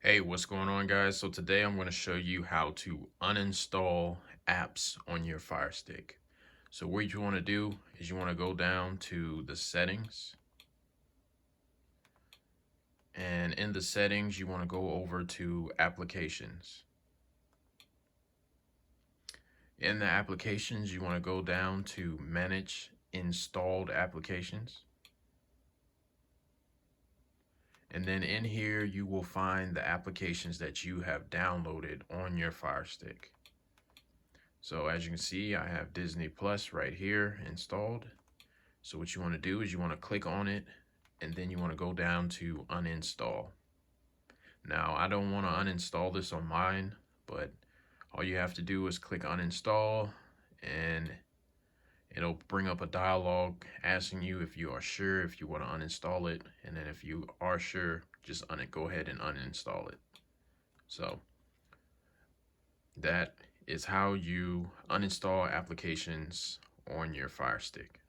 Hey, what's going on, guys? So today I'm going to show you how to uninstall apps on your Fire Stick. So what you want to do is you want to go down to the settings, and in the settings you want to go over to applications. In the applications you want to go down to manage installed applications. And then in here you will find the applications that you have downloaded on your Fire Stick. So as you can see, I have Disney Plus right here installed. So what you want to do is you want to click on it, and then you want to go down to uninstall. Now, I don't want to uninstall this on mine, but all you have to do is click uninstall, and it'll bring up a dialog asking you if you are sure if you want to uninstall it. And then if you are sure, just go ahead and uninstall it. So that is how you uninstall applications on your Fire Stick.